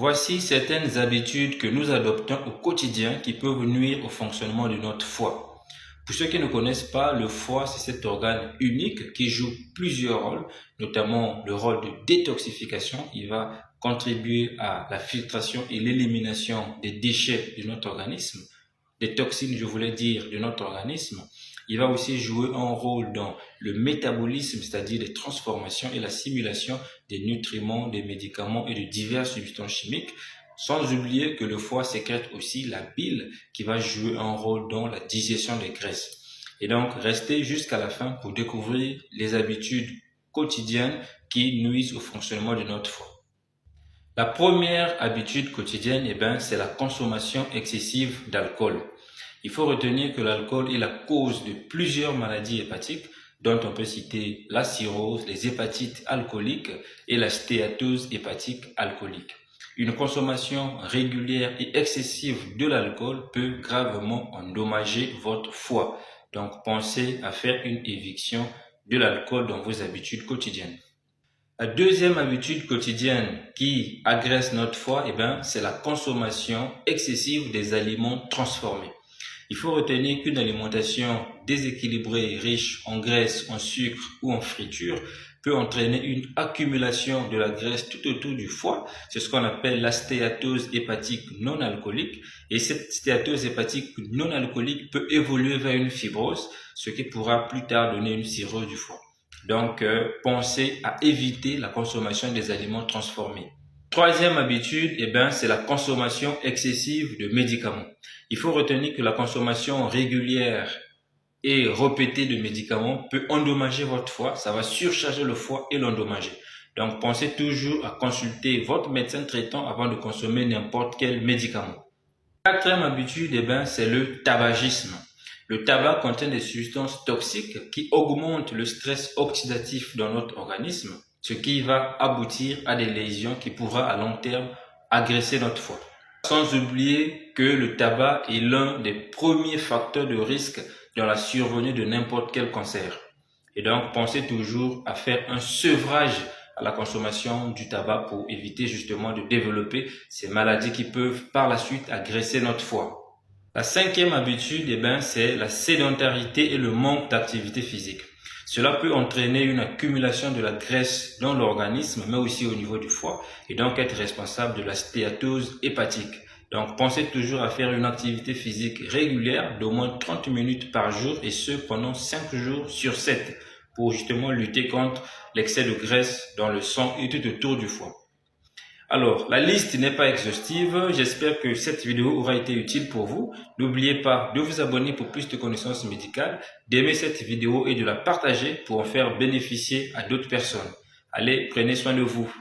Voici certaines habitudes que nous adoptons au quotidien qui peuvent nuire au fonctionnement de notre foie. Pour ceux qui ne connaissent pas, le foie, c'est cet organe unique qui joue plusieurs rôles, notamment le rôle de détoxification. Il va contribuer à la filtration et l'élimination des déchets de notre organisme, des toxines, je voulais dire, de notre organisme. Il va aussi jouer un rôle dans le métabolisme, c'est-à-dire les transformations et l'assimilation des nutriments, des médicaments et de diverses substances chimiques. Sans oublier que le foie sécrète aussi la bile qui va jouer un rôle dans la digestion des graisses. Et donc, restez jusqu'à la fin pour découvrir les habitudes quotidiennes qui nuisent au fonctionnement de notre foie. La première habitude quotidienne, c'est la consommation excessive d'alcool. Il faut retenir que l'alcool est la cause de plusieurs maladies hépatiques, dont on peut citer la cirrhose, les hépatites alcooliques et la stéatose hépatique alcoolique. Une consommation régulière et excessive de l'alcool peut gravement endommager votre foie. Donc, pensez à faire une éviction de l'alcool dans vos habitudes quotidiennes. La deuxième habitude quotidienne qui agresse notre foie, c'est la consommation excessive des aliments transformés. Il faut retenir qu'une alimentation déséquilibrée, riche en graisse, en sucre ou en friture, peut entraîner une accumulation de la graisse tout autour du foie. C'est ce qu'on appelle la stéatose hépatique non alcoolique. Et cette stéatose hépatique non alcoolique peut évoluer vers une fibrose, ce qui pourra plus tard donner une cirrhose du foie. Donc, pensez à éviter la consommation des aliments transformés. Troisième habitude, c'est la consommation excessive de médicaments. Il faut retenir que la consommation régulière et répétée de médicaments peut endommager votre foie. Ça va surcharger le foie et l'endommager. Donc, pensez toujours à consulter votre médecin traitant avant de consommer n'importe quel médicament. Quatrième habitude, c'est le tabagisme. Le tabac contient des substances toxiques qui augmentent le stress oxydatif dans notre organisme, ce qui va aboutir à des lésions qui pourra à long terme agresser notre foie. Sans oublier que le tabac est l'un des premiers facteurs de risque dans la survenue de n'importe quel cancer. Et donc, pensez toujours à faire un sevrage à la consommation du tabac pour éviter justement de développer ces maladies qui peuvent par la suite agresser notre foie. La cinquième habitude, c'est la sédentarité et le manque d'activité physique. Cela peut entraîner une accumulation de la graisse dans l'organisme, mais aussi au niveau du foie, et donc être responsable de la stéatose hépatique. Donc, pensez toujours à faire une activité physique régulière d'au moins 30 minutes par jour, et ce pendant 5 jours sur 7, pour justement lutter contre l'excès de graisse dans le sang et tout autour du foie. Alors, la liste n'est pas exhaustive. J'espère que cette vidéo aura été utile pour vous. N'oubliez pas de vous abonner pour plus de connaissances médicales, d'aimer cette vidéo et de la partager pour en faire bénéficier à d'autres personnes. Allez, prenez soin de vous.